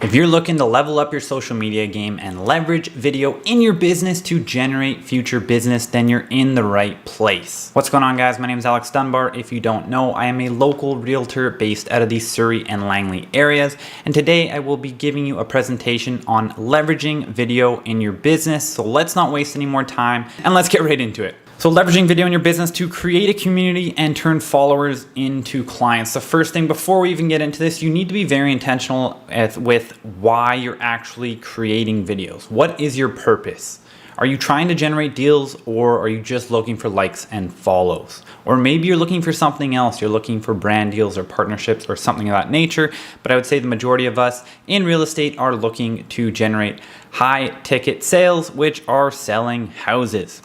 If you're looking to level up your social media game and leverage video in your business to generate future business, then you're in the right place. What's going on, guys? My name is Alex Dunbar. If you don't know, I am a local realtor based out of the Surrey and Langley areas. And today I will be giving you a presentation on leveraging video in your business. So let's not waste any more time and let's get right into it. So leveraging video in your business to create a community and turn followers into clients. The first thing before we even get into this, you need to be very intentional with why you're actually creating videos. What is your purpose? Are you trying to generate deals, or are you just looking for likes and follows? Or maybe you're looking for something else. You're looking for brand deals or partnerships or something of that nature. But I would say the majority of us in real estate are looking to generate high ticket sales, which are selling houses.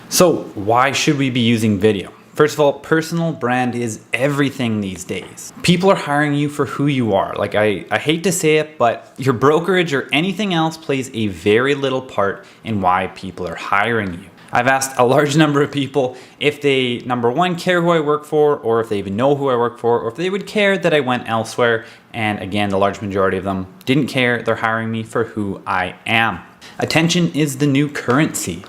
So why should we be using video? First of all, personal brand is everything these days. People are hiring you for who you are. Like I hate to say it, but your brokerage or anything else plays a very little part in why people are hiring you. I've asked a large number of people if they, number one, care who I work for, or if they even know who I work for, or if they would care that I went elsewhere. And again, the large majority of them didn't care. They're hiring me for who I am. Attention is the new currency.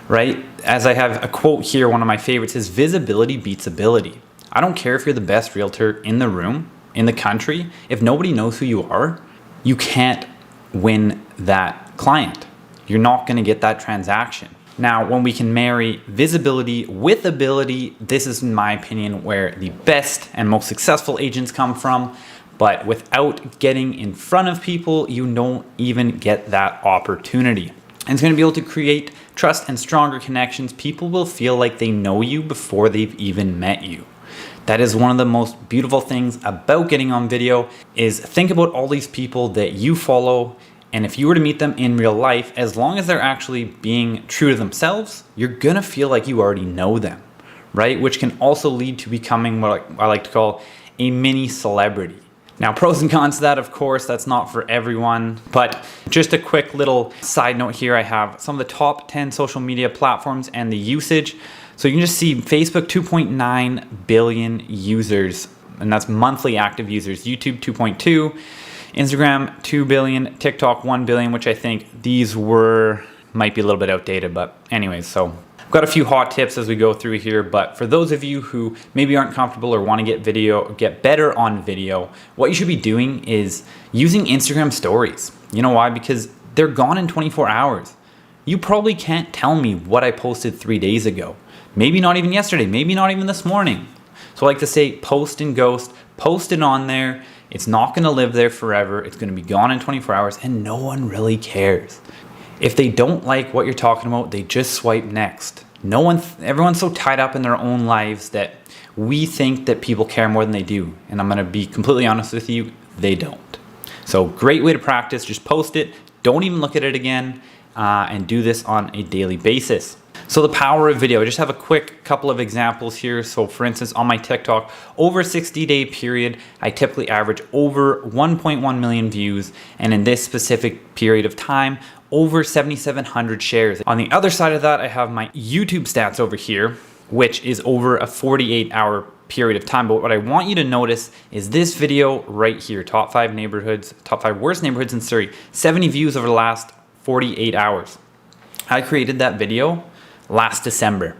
Right? As I have a quote here, one of my favorites is visibility beats ability. I don't care if you're the best realtor in the room, in the country. If nobody knows who you are, you can't win that client. You're not going to get that transaction. Now, when we can marry visibility with ability, this is, in my opinion, where the best and most successful agents come from. But without getting in front of people, you don't even get that opportunity. And it's going to be able to create trust and stronger connections. People will feel like they know you before they've even met you. That is one of the most beautiful things about getting on video, is think about all these people that you follow. And if you were to meet them in real life, as long as they're actually being true to themselves, you're going to feel like you already know them, right? Which can also lead to becoming what I like to call a mini celebrity. Now, pros and cons to that, of course, that's not for everyone. But just a quick little side note here, I have some of the top 10 social media platforms and the usage. So you can just see Facebook, 2.9 billion users, and that's monthly active users. YouTube, 2.2, Instagram, 2 billion, TikTok, 1 billion, which I think these might be a little bit outdated, but anyways, so I've got a few hot tips as we go through here, but for those of you who maybe aren't comfortable or want to get better on video, what you should be doing is using Instagram stories. You know why? Because they're gone in 24 hours. You probably can't tell me what I posted 3 days ago. Maybe not even yesterday, maybe not even this morning. So I like to say post and ghost, post it on there. It's not going to live there forever. It's going to be gone in 24 hours and no one really cares. If they don't like what you're talking about, they just swipe next. Everyone's so tied up in their own lives that we think that people care more than they do. And I'm going to be completely honest with you, they don't. So great way to practice, just post it. Don't even look at it again, and do this on a daily basis. So the power of video, I just have a quick couple of examples here. So for instance, on my TikTok, over a 60-day period, I typically average over 1.1 million views. And in this specific period of time, over 7,700 shares. On the other side of that, I have my YouTube stats over here, which is over a 48-hour period of time. But what I want you to notice is this video right here, top 5 worst neighborhoods in Surrey, 70 views over the last 48 hours. I created that video last December,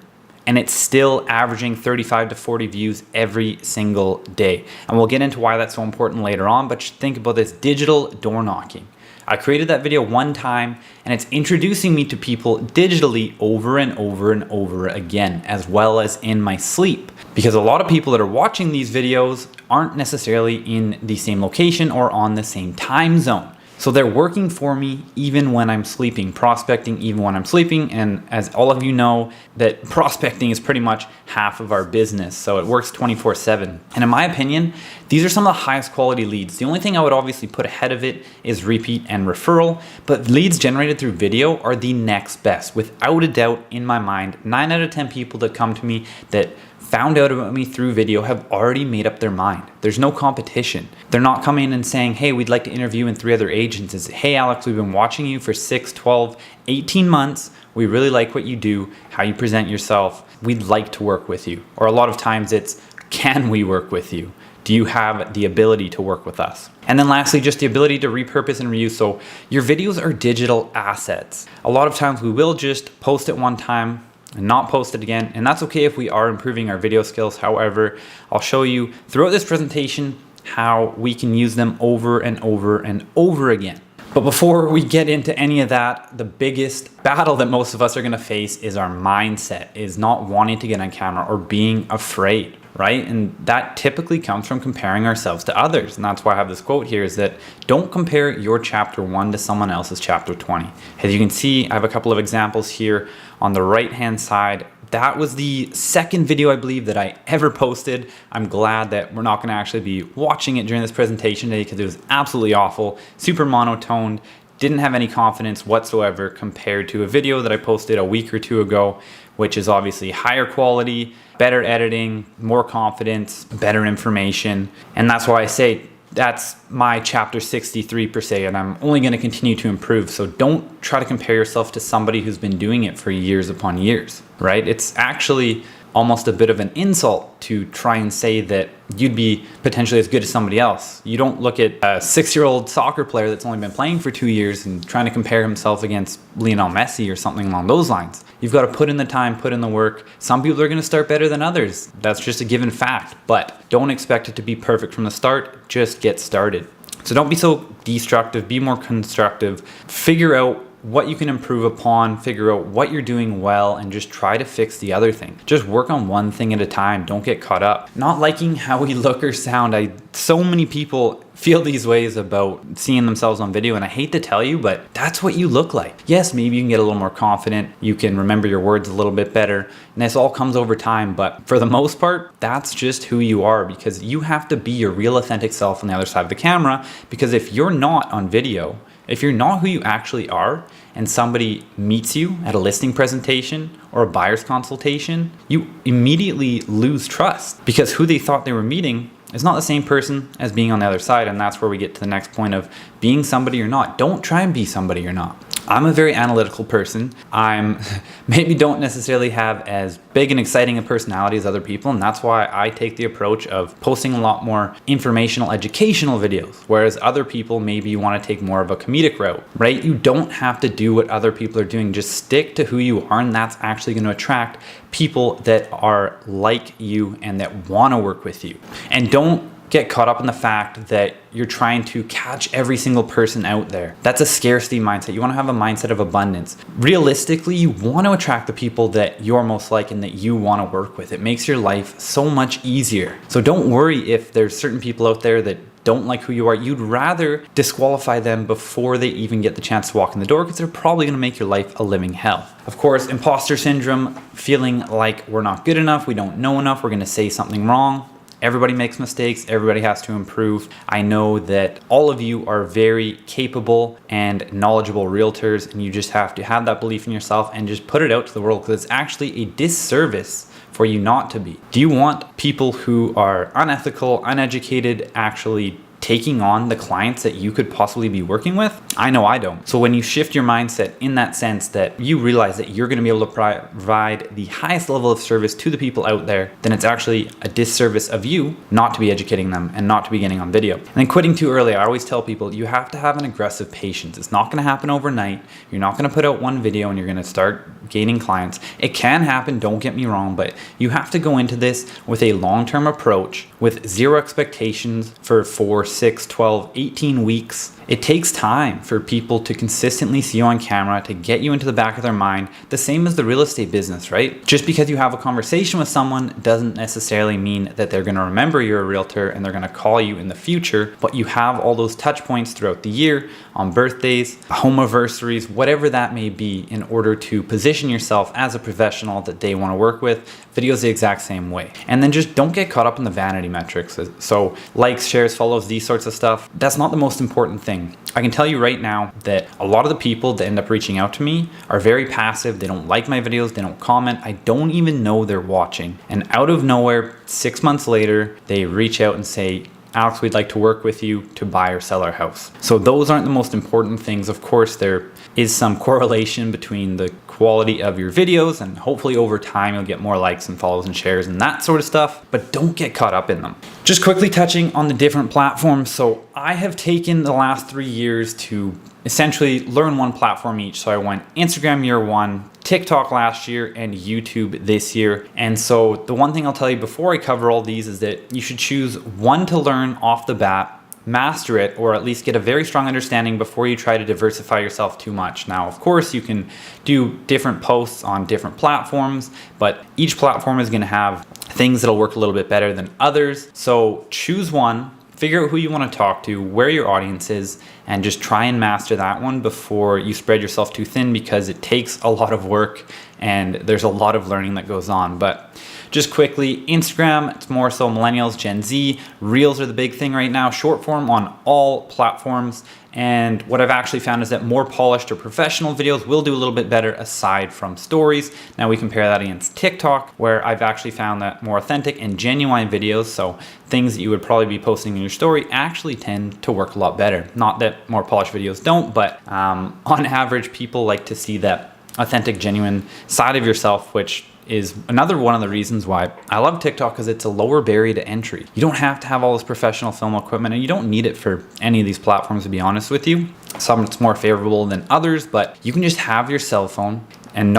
and it's still averaging 35 to 40 views every single day. And we'll get into why that's so important later on, but think about this: digital door knocking. I created that video one time, and it's introducing me to people digitally over and over and over again, as well as in my sleep. Because a lot of people that are watching these videos aren't necessarily in the same location or on the same time zone. So they're working for me even when I'm sleeping, prospecting even when I'm sleeping. And as all of you know, that prospecting is pretty much half of our business. So it works 24/7. And in my opinion, these are some of the highest quality leads. The only thing I would obviously put ahead of it is repeat and referral, but leads generated through video are the next best. Without a doubt, in my mind, 9 out of 10 people that come to me that found out about me through video have already made up their mind. There's no competition. They're not coming in and saying, hey, we'd like to interview in 3 other agents. It's, hey, Alex, we've been watching you for 6, 12, 18 months. We really like what you do, how you present yourself. We'd like to work with you. Or a lot of times it's, can we work with you? Do you have the ability to work with us? And then lastly, just the ability to repurpose and reuse. So your videos are digital assets. A lot of times we will just post it one time and not post it again. And that's okay if we are improving our video skills. However, I'll show you throughout this presentation how we can use them over and over and over again. But before we get into any of that, the biggest battle that most of us are gonna face is our mindset, is not wanting to get on camera or being afraid, right? And that typically comes from comparing ourselves to others. And that's why I have this quote here, is that don't compare your chapter 1 to someone else's chapter 20. As you can see, I have a couple of examples here on the right-hand side. That was the second video, I believe, that I ever posted. I'm glad that we're not gonna actually be watching it during this presentation today because it was absolutely awful, super monotone, didn't have any confidence whatsoever compared to a video that I posted a week or two ago, which is obviously higher quality, better editing, more confidence, better information. And that's why I say that's my chapter 63 per se, and I'm only gonna continue to improve. So don't try to compare yourself to somebody who's been doing it for years upon years, right? It's actually almost a bit of an insult to try and say that you'd be potentially as good as somebody else. You don't look at a 6-year-old soccer player that's only been playing for 2 years and trying to compare himself against Lionel Messi or something along those lines. You've got to put in the time, put in the work. Some people are going to start better than others. That's just a given fact, but don't expect it to be perfect from the start. Just get started. So don't be so destructive, be more constructive. Figure out what you can improve upon, figure out what you're doing well, and just try to fix the other thing. Just work on one thing at a time. Don't get caught up. Not liking how we look or sound. So many people feel these ways about seeing themselves on video, and I hate to tell you, but that's what you look like. Yes, maybe you can get a little more confident. You can remember your words a little bit better, and this all comes over time, but for the most part, that's just who you are, because you have to be your real authentic self on the other side of the camera, because if you're not on video, if you're not who you actually are, and somebody meets you at a listing presentation or a buyer's consultation, you immediately lose trust, because who they thought they were meeting is not the same person as being on the other side. And that's where we get to the next point of being somebody or not. Don't try and be somebody you're not. I'm a very analytical person. I'm maybe don't necessarily have as big and exciting a personality as other people, and that's why I take the approach of posting a lot more informational, educational videos, whereas other people maybe want to take more of a comedic route, right? You don't have to do what other people are doing. Just stick to who you are, and that's actually going to attract people that are like you and that want to work with you. And don't get caught up in the fact that you're trying to catch every single person out there. That's a scarcity mindset. You want to have a mindset of abundance. Realistically, you want to attract the people that you're most like and that you want to work with. It makes your life so much easier. So don't worry if there's certain people out there that don't like who you are. You'd rather disqualify them before they even get the chance to walk in the door, because they're probably going to make your life a living hell. Of course, imposter syndrome, feeling like we're not good enough, we don't know enough, we're going to say something wrong. Everybody makes mistakes. Everybody has to improve. I know that all of you are very capable and knowledgeable realtors, and you just have to have that belief in yourself and just put it out to the world, because it's actually a disservice for you not to be. Do you want people who are unethical, uneducated, actually taking on the clients that you could possibly be working with? I know I don't. So when you shift your mindset in that sense, that you realize that you're going to be able to provide the highest level of service to the people out there, then it's actually a disservice of you not to be educating them and not to be getting on video. And then quitting too early, I always tell people you have to have an aggressive patience. It's not going to happen overnight. You're not going to put out one video and you're going to start gaining clients. It can happen, don't get me wrong, but you have to go into this with a long-term approach with zero expectations for 4, 6, 12, 18 weeks. It takes time for people to consistently see you on camera, to get you into the back of their mind. The same as the real estate business, right? Just because you have a conversation with someone doesn't necessarily mean that they're going to remember you're a realtor and they're going to call you in the future, but you have all those touch points throughout the year, on birthdays, home anniversaries, whatever that may be, in order to position yourself as a professional that they want to work with. Video's the exact same way. And then just don't get caught up in the vanity metrics. So likes, shares, follows, these sorts of stuff, that's not the most important thing. I can tell you right now that a lot of the people that end up reaching out to me are very passive. They don't like my videos, they don't comment, I don't even know they're watching. And out of nowhere, 6 months later, they reach out and say, Alex, we'd like to work with you to buy or sell our house. So those aren't the most important things. Of course, there is some correlation between the quality of your videos, and hopefully over time you'll get more likes and follows and shares and that sort of stuff, but don't get caught up in them. Just quickly touching on the different platforms. So I have taken the last 3 years to essentially learn one platform each. So I went Instagram year one, TikTok last year, and YouTube this year. And so the one thing I'll tell you before I cover all these is that you should choose one to learn off the bat, master it, or at least get a very strong understanding before you try to diversify yourself too much. Now, of course, you can do different posts on different platforms, but each platform is going to have things that'll work a little bit better than others. So choose one, figure out who you want to talk to, where your audience is, and just try and master that one before you spread yourself too thin, because it takes a lot of work and there's a lot of learning that goes on. But just quickly, Instagram, it's more so millennials, Gen Z. Reels are the big thing right now, short form on all platforms. And what I've actually found is that more polished or professional videos will do a little bit better aside from stories. Now we compare that against TikTok, where I've actually found that more authentic and genuine videos, so things that you would probably be posting in your story, actually tend to work a lot better. Not that more polished videos don't, but on average, people like to see that authentic, genuine side of yourself, which is another one of the reasons why I love TikTok, because it's a lower barrier to entry. You don't have to have all this professional film equipment, and you don't need it for any of these platforms, to be honest with you. Some it's more favorable than others, but you can just have your cell phone and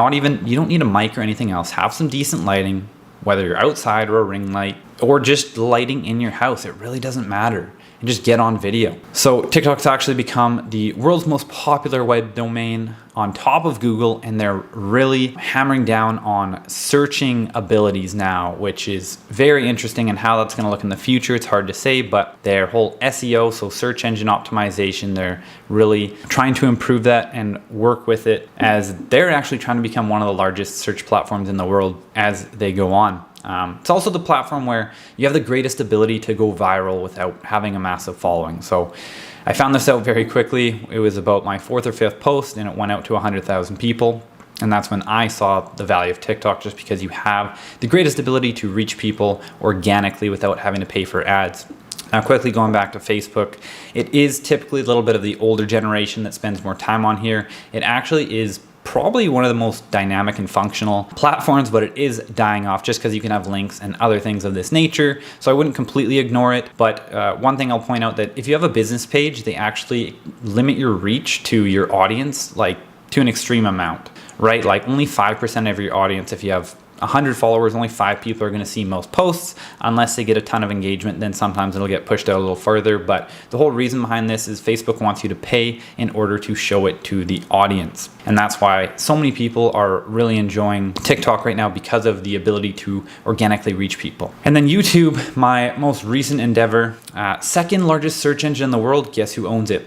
you don't need a mic or anything else. Have some decent lighting, whether you're outside or a ring light, or just lighting in your house. It really doesn't matter. And just get on video. So TikTok's actually become the world's most popular web domain on top of Google, and they're really hammering down on searching abilities now, which is very interesting. And how that's going to look in the future, it's hard to say, but their whole SEO, so search engine optimization, they're really trying to improve that and work with it, as they're actually trying to become one of the largest search platforms in the world as they go on. It's also the platform where you have the greatest ability to go viral without having a massive following. So I found this out very quickly. It was about my 4th or 5th post, and it went out to 100,000 people. And that's when I saw the value of TikTok, just because you have the greatest ability to reach people organically without having to pay for ads. Now, quickly going back to Facebook, it is typically a little bit of the older generation that spends more time on here. It actually is probably one of the most dynamic and functional platforms, but it is dying off just because you can have links and other things of this nature. So I wouldn't completely ignore it. But one thing I'll point out, that if you have a business page, they actually limit your reach to your audience, like to an extreme amount, right? Like only 5% of your audience, if you have 100 followers, only 5 people are going to see most posts. Unless they get a ton of engagement, then sometimes it'll get pushed out a little further. But the whole reason behind this is Facebook wants you to pay in order to show it to the audience. And that's why so many people are really enjoying TikTok right now, because of the ability to organically reach people. And then YouTube, my most recent endeavor, second largest search engine in the world. Guess who owns it?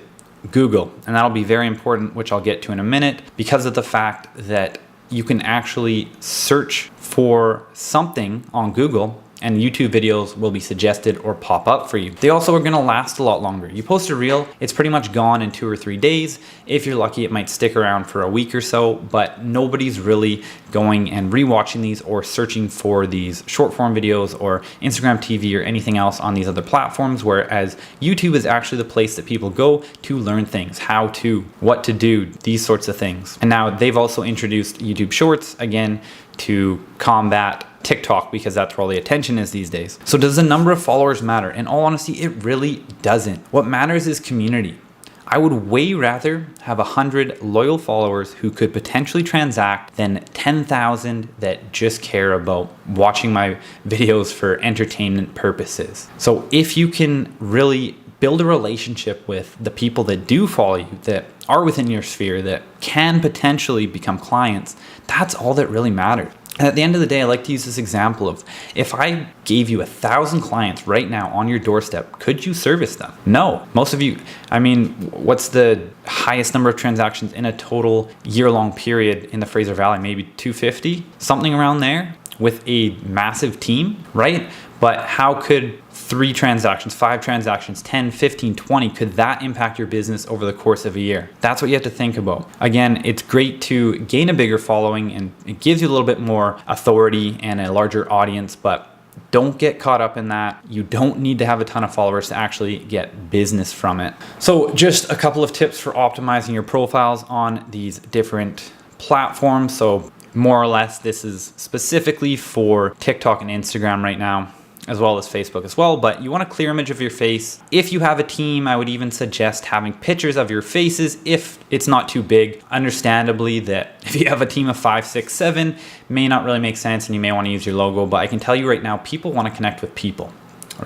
Google. And that'll be very important, which I'll get to in a minute, because of the fact that you can actually search for something on Google and YouTube videos will be suggested or pop up for you. They also are gonna last a lot longer. You post a reel, it's pretty much gone in 2 or 3 days. If you're lucky, it might stick around for a week or so, but nobody's really going and rewatching these or searching for these short form videos or Instagram TV or anything else on these other platforms, whereas YouTube is actually the place that people go to learn things, how to, what to do, these sorts of things. And now they've also introduced YouTube Shorts, again, to combat TikTok, because that's where all the attention is these days. So does the number of followers matter? In all honesty, it really doesn't. What matters is community. I would way rather have 100 loyal followers who could potentially transact than 10,000 that just care about watching my videos for entertainment purposes. So if you can really build a relationship with the people that do follow you, that are within your sphere, that can potentially become clients, that's all that really matters. And at the end of the day, I like to use this example of, if I gave you 1,000 clients right now on your doorstep, could you service them? No. Most of you, I mean, what's the highest number of transactions in a total year-long period in the Fraser Valley? Maybe 250, something around there, with a massive team, right? But how could 3 transactions, 5 transactions, 10, 15, 20, could that impact your business over the course of a year? That's what you have to think about. Again, it's great to gain a bigger following, and it gives you a little bit more authority and a larger audience, but don't get caught up in that. You don't need to have a ton of followers to actually get business from it. So just a couple of tips for optimizing your profiles on these different platforms. So more or less, this is specifically for TikTok and Instagram right now. as well as Facebook as well, but you want a clear image of your face. If you have a team, I would even suggest having pictures of your faces if it's not too big. Understandably, that if you have a team of 5, 6, 7, may not really make sense and you may want to use your logo, but I can tell you right now, people want to connect with people,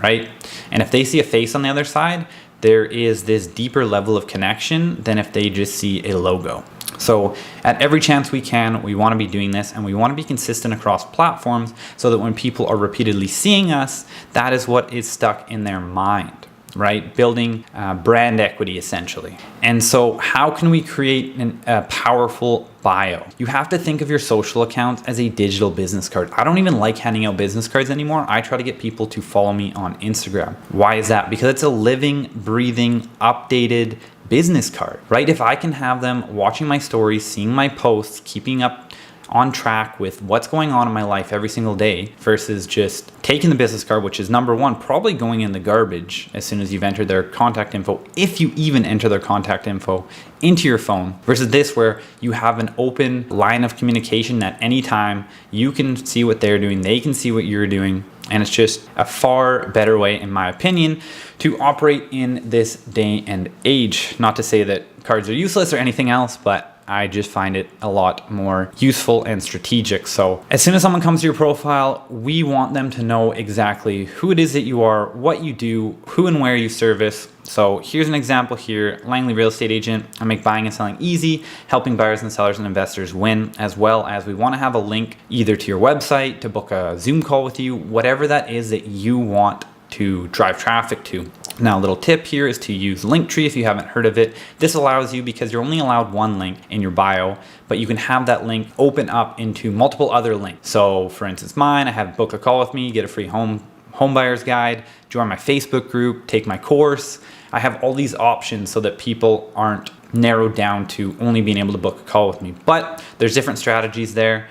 right? And if they see a face on the other side, there is this deeper level of connection than if they just see a logo. So at every chance we can, we want to be doing this, and we want to be consistent across platforms so that when people are repeatedly seeing us, that is what is stuck in their mind, right? Building brand equity essentially. And so how can we create a powerful bio? You have to think of your social accounts as a digital business card. I don't even like handing out business cards anymore. I try to get people to follow me on Instagram. Why is that? Because it's a living, breathing, updated business card, right? If I can have them watching my stories, seeing my posts, keeping up on track with what's going on in my life every single day versus just taking the business card, which is number one, probably going in the garbage as soon as you've entered their contact info, if you even enter their contact info into your phone, versus this where you have an open line of communication at any time. You can see what they're doing, they can see what you're doing. And it's just a far better way, in my opinion, to operate in this day and age. Not to say that cards are useless or anything else, but I just find it a lot more useful and strategic. So as soon as someone comes to your profile, we want them to know exactly who it is that you are, what you do, who and where you service. So here's an example here, Langley Real Estate Agent. I make buying and selling easy, helping buyers and sellers and investors win, as well as we want to have a link either to your website, to book a Zoom call with you, whatever that is that you want to drive traffic to. Now, a little tip here is to use Linktree if you haven't heard of it. This allows you, because you're only allowed one link in your bio, but you can have that link open up into multiple other links. So for instance, mine, I have book a call with me, get a free home buyer's guide, join my Facebook group, take my course. I have all these options so that people aren't narrowed down to only being able to book a call with me. But there's different strategies there.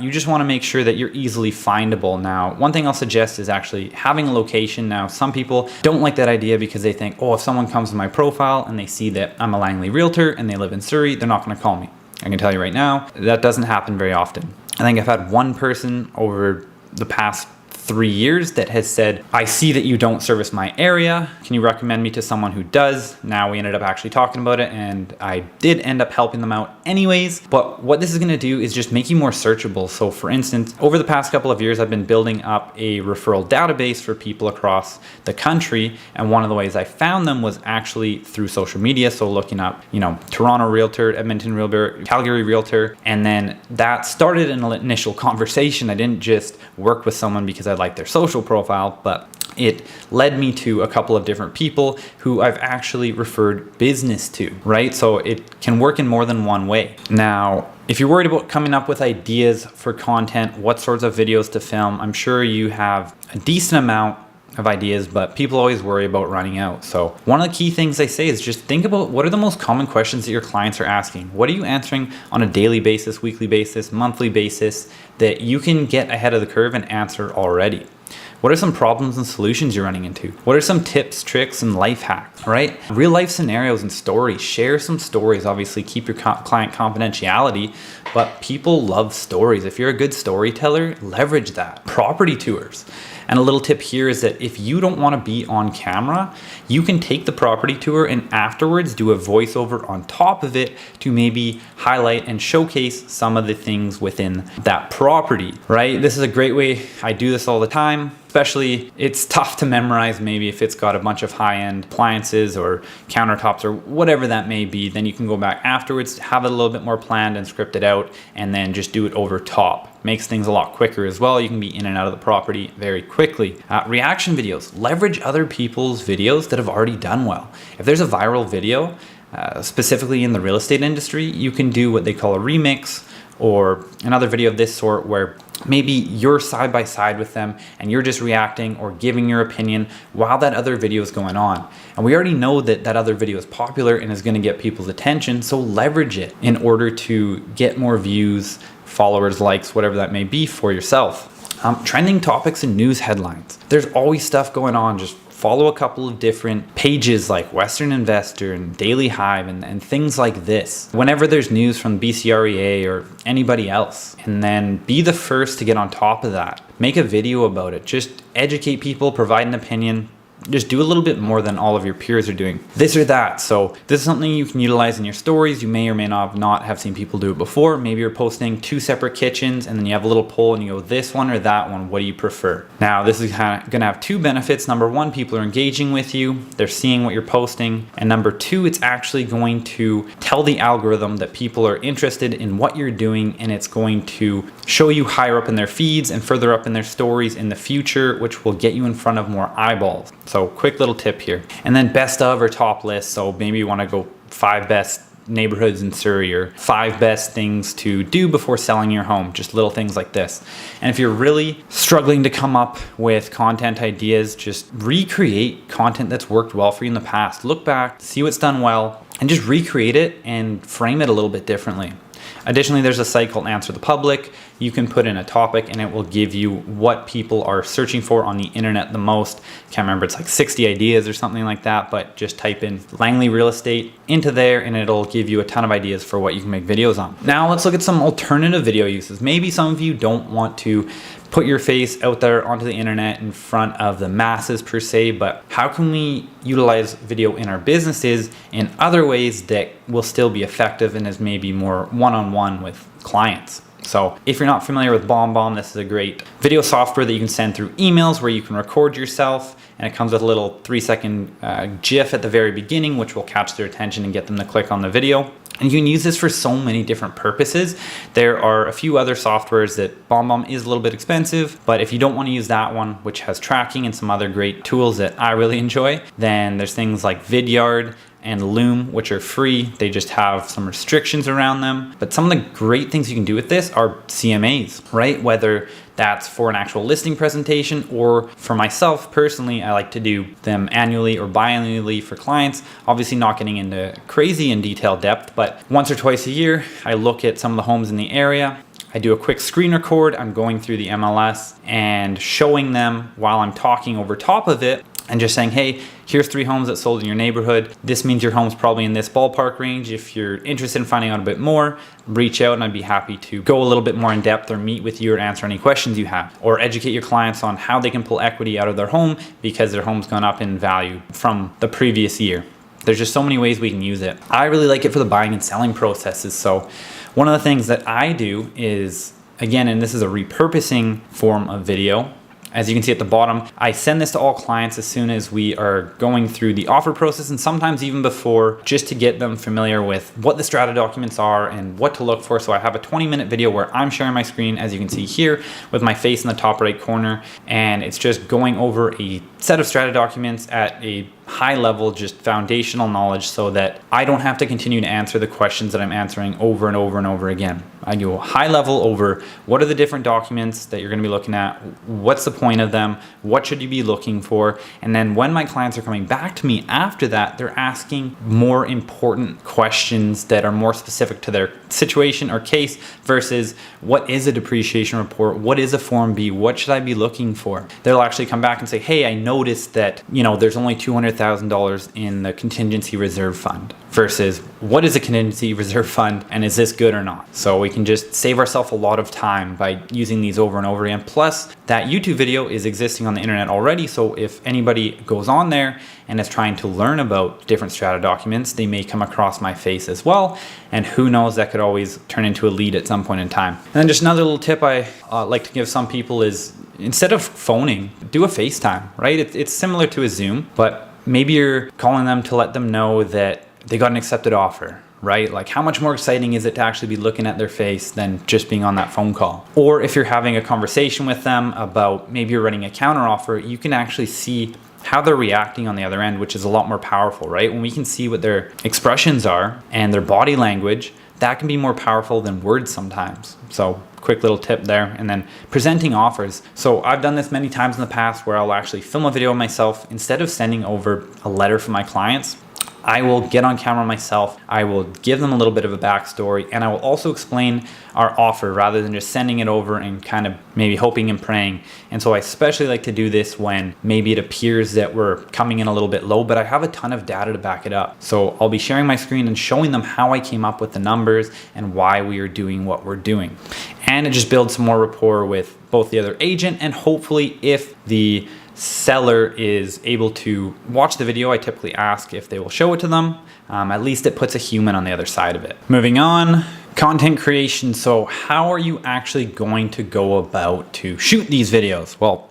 You just want to make sure that you're easily findable. Now, one thing I'll suggest is actually having a location. Now, some people don't like that idea because they think, oh, if someone comes to my profile and they see that I'm a Langley realtor and they live in Surrey, they're not going to call me. I can tell you right now, that doesn't happen very often. I think I've had one person over the past 3 years that has said, I see that you don't service my area. Can you recommend me to someone who does? Now we ended up actually talking about it, and I did end up helping them out anyways. But what this is going to do is just make you more searchable. So for instance, over the past couple of years, I've been building up a referral database for people across the country. And one of the ways I found them was actually through social media. So looking up, Toronto Realtor, Edmonton Realtor, Calgary Realtor. And then that started an initial conversation. I didn't just work with someone because I like their social profile, but it led me to a couple of different people who I've actually referred business to, right? So it can work in more than one way. Now, if you're worried about coming up with ideas for content, what sorts of videos to film, I'm sure you have a decent amount of ideas, but people always worry about running out. So one of the key things I say is just think about what are the most common questions that your clients are asking. What are you answering on a daily basis, weekly basis, monthly basis that you can get ahead of the curve and answer already? What are some problems and solutions you're running into? What are some tips, tricks, and life hacks, right? Real life scenarios and stories. Share some stories. Obviously, keep your client confidentiality, but people love stories. If you're a good storyteller, leverage that. Property tours. And a little tip here is that if you don't want to be on camera, you can take the property tour and afterwards do a voiceover on top of it to maybe highlight and showcase some of the things within that property, right? This is a great way. I do this all the time. Especially, it's tough to memorize maybe if it's got a bunch of high-end appliances or countertops or whatever that may be. Then you can go back afterwards, have it a little bit more planned and scripted out, and then just do it over top. Makes things a lot quicker as well. You can be in and out of the property very quickly. Reaction videos. Leverage other people's videos that have already done well. If there's a viral video, specifically in the real estate industry, you can do what they call a remix or another video of this sort where maybe you're side by side with them and you're just reacting or giving your opinion while that other video is going on. And we already know that that other video is popular and is going to get people's attention, so leverage it in order to get more views, followers, likes, whatever that may be for yourself. Trending topics and news headlines. There's always stuff going on. Just follow a couple of different pages like Western Investor and Daily Hive and things like this whenever there's news from BCREA or anybody else. And then be the first to get on top of that. Make a video about it. Just educate people, provide an opinion. Just do a little bit more than all of your peers are doing. This or that. So this is something you can utilize in your stories. You may or may not have seen people do it before. Maybe you're posting 2 separate kitchens and then you have a little poll and you go, this one or that one, what do you prefer? Now this is gonna have 2 benefits. Number 1, people are engaging with you. They're seeing what you're posting. And number 2, it's actually going to tell the algorithm that people are interested in what you're doing, and it's going to show you higher up in their feeds and further up in their stories in the future, which will get you in front of more eyeballs. So quick little tip here. And then best of or top list. So maybe you want to go 5 best neighborhoods in Surrey or 5 best things to do before selling your home. Just little things like this. And if you're really struggling to come up with content ideas, just recreate content that's worked well for you in the past. Look back, see what's done well, and just recreate it and frame it a little bit differently. Additionally, there's a site called Answer the Public. You can put in a topic and it will give you what people are searching for on the internet the most. Can't remember, it's like 60 ideas or something like that, but just type in Langley Real Estate into there and it'll give you a ton of ideas for what you can make videos on. Now let's look at some alternative video uses. Maybe some of you don't want to put your face out there onto the internet in front of the masses per se, but how can we utilize video in our businesses in other ways that will still be effective and is maybe more one-on-one with clients? So if you're not familiar with BombBomb, this is a great video software that you can send through emails where you can record yourself, and it comes with a little 3-second GIF at the very beginning, which will catch their attention and get them to click on the video. And you can use this for so many different purposes. There are a few other softwares that BombBomb is a little bit expensive, but if you don't want to use that one, which has tracking and some other great tools that I really enjoy, then there's things like Vidyard and Loom, which are free. They just have some restrictions around them. But some of the great things you can do with this are CMAs, right? Whether that's for an actual listing presentation, or for myself personally, I like to do them annually or biannually for clients. Obviously not getting into crazy in detailed depth, but once or twice a year, I look at some of the homes in the area. I do a quick screen record. I'm going through the MLS and showing them while I'm talking over top of it, and just saying, hey, here's 3 homes that sold in your neighborhood. This means your home's probably in this ballpark range. If you're interested in finding out a bit more, reach out and I'd be happy to go a little bit more in depth or meet with you or answer any questions you have, or educate your clients on how they can pull equity out of their home because their home's gone up in value from the previous year. There's just so many ways we can use it. I really like it for the buying and selling processes. So one of the things that I do is, again, and this is a repurposing form of video, as you can see at the bottom, I send this to all clients as soon as we are going through the offer process, and sometimes even before, just to get them familiar with what the strata documents are and what to look for. So I have a 20-minute video where I'm sharing my screen, as you can see here, with my face in the top right corner, and it's just going over a set of strata documents at a high level, just foundational knowledge, so that I don't have to continue to answer the questions that I'm answering over and over and over again. I do a high level over what are the different documents that you're going to be looking at, what's the point of them, what should you be looking for, and then when my clients are coming back to me after that, they're asking more important questions that are more specific to their situation or case versus what is a depreciation report, what is a Form B, what should I be looking for. They'll actually come back and say, hey, I noticed that, there's only $200,000 in the contingency reserve fund, versus what is a contingency reserve fund and is this good or not? So we can just save ourselves a lot of time by using these over and over again. Plus, that YouTube video is existing on the internet already, so if anybody goes on there and is trying to learn about different strata documents, they may come across my face as well, and who knows, that could always turn into a lead at some point in time. And then just another little tip I like to give some people is, instead of phoning, do a FaceTime, right? It's similar to a Zoom, but maybe you're calling them to let them know that they got an accepted offer, right? Like, how much more exciting is it to actually be looking at their face than just being on that phone call? Or if you're having a conversation with them about, maybe you're running a counter offer, you can actually see how they're reacting on the other end, which is a lot more powerful, right? When we can see what their expressions are and their body language, that can be more powerful than words sometimes. So quick little tip there. And then presenting offers. So I've done this many times in the past where I'll actually film a video of myself. Instead of sending over a letter from my clients, I will get on camera myself. I will give them a little bit of a backstory, and I will also explain our offer rather than just sending it over and kind of maybe hoping and praying. And so I especially like to do this when maybe it appears that we're coming in a little bit low, but I have a ton of data to back it up. So I'll be sharing my screen and showing them how I came up with the numbers and why we are doing what we're doing. And it just builds some more rapport with both the other agent, and hopefully if the seller is able to watch the video, I typically ask if they will show it to them. At least it puts a human on the other side of it. Moving on, content creation. So how are you actually going to go about to shoot these videos? Well,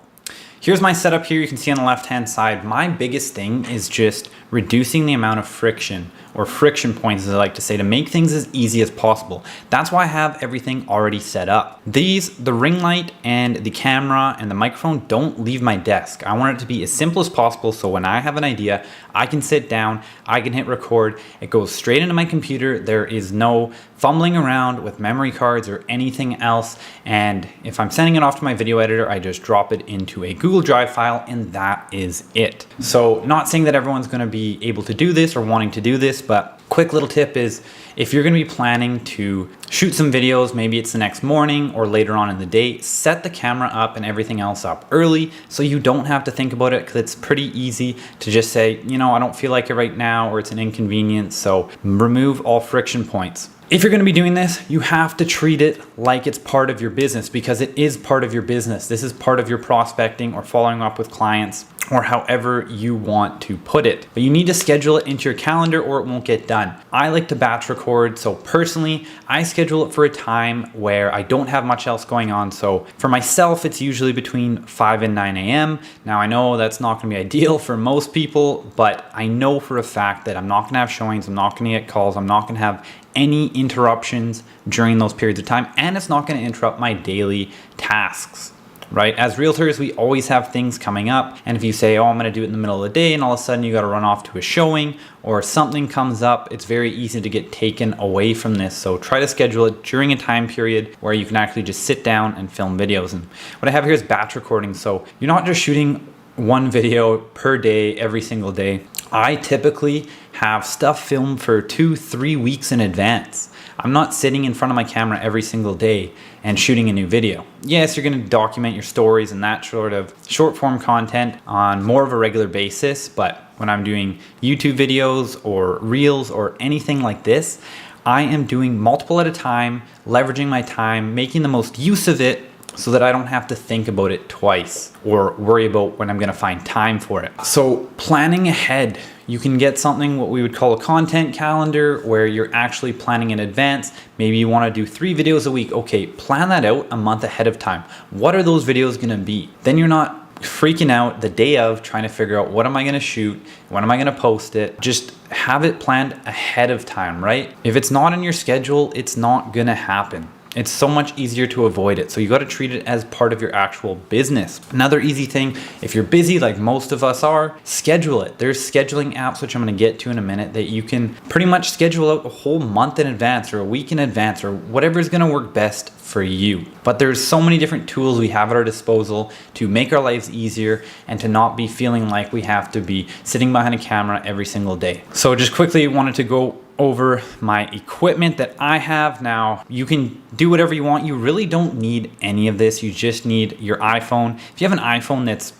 here's my setup here. You can see on the left-hand side, my biggest thing is just reducing the amount of friction, or friction points as I like to say, to make things as easy as possible. That's why I have everything already set up. The ring light and the camera and the microphone don't leave my desk. I want it to be as simple as possible, so when I have an idea, I can sit down, I can hit record, it goes straight into my computer. There is no fumbling around with memory cards or anything else. And if I'm sending it off to my video editor, I just drop it into a Google Drive file, and that is it. So not saying that everyone's gonna be able to do this or wanting to do this, but quick little tip is, if you're gonna be planning to shoot some videos, maybe it's the next morning or later on in the day, set the camera up and everything else up early so you don't have to think about it, because it's pretty easy to just say, you know, I don't feel like it right now, or it's an inconvenience. So remove all friction points. If you're gonna be doing this, you have to treat it like it's part of your business, because it is part of your business. This is part of your prospecting or following up with clients, or however you want to put it. But you need to schedule it into your calendar or it won't get done. I like to batch record, so personally, I schedule it for a time where I don't have much else going on. So for myself, it's usually between 5 and 9 a.m. Now I know that's not gonna be ideal for most people, but I know for a fact that I'm not gonna have showings, I'm not gonna get calls, I'm not gonna have any interruptions during those periods of time, and it's not gonna interrupt my daily tasks. Right? As realtors, we always have things coming up. And if you say, oh, I'm going to do it in the middle of the day, and all of a sudden you got to run off to a showing or something comes up, it's very easy to get taken away from this. So try to schedule it during a time period where you can actually just sit down and film videos. And what I have here is batch recording. So you're not just shooting one video per day, every single day. I typically have stuff filmed for 2-3 weeks in advance. I'm not sitting in front of my camera every single day and shooting a new video. Yes, you're gonna document your stories and that sort of short form content on more of a regular basis, but when I'm doing YouTube videos or reels or anything like this, I am doing multiple at a time, leveraging my time, making the most use of it, so that I don't have to think about it twice or worry about when I'm gonna find time for it. So planning ahead, you can get something what we would call a content calendar, where you're actually planning in advance. Maybe you wanna do 3 videos a week. Okay, plan that out a month ahead of time. What are those videos gonna be? Then you're not freaking out the day of trying to figure out, what am I gonna shoot? When am I gonna post it? Just have it planned ahead of time, right? If it's not in your schedule, it's not gonna happen. It's so much easier to avoid it. So you got to treat it as part of your actual business. Another easy thing, if you're busy like most of us are, schedule it. There's scheduling apps, which I'm going to get to in a minute, that you can pretty much schedule out a whole month in advance or a week in advance or whatever is going to work best for you. But there's so many different tools we have at our disposal to make our lives easier and to not be feeling like we have to be sitting behind a camera every single day. So just quickly wanted to go over my equipment that I have. Now, you can do whatever you want. You really don't need any of this. You just need your iPhone. If you have an iPhone that's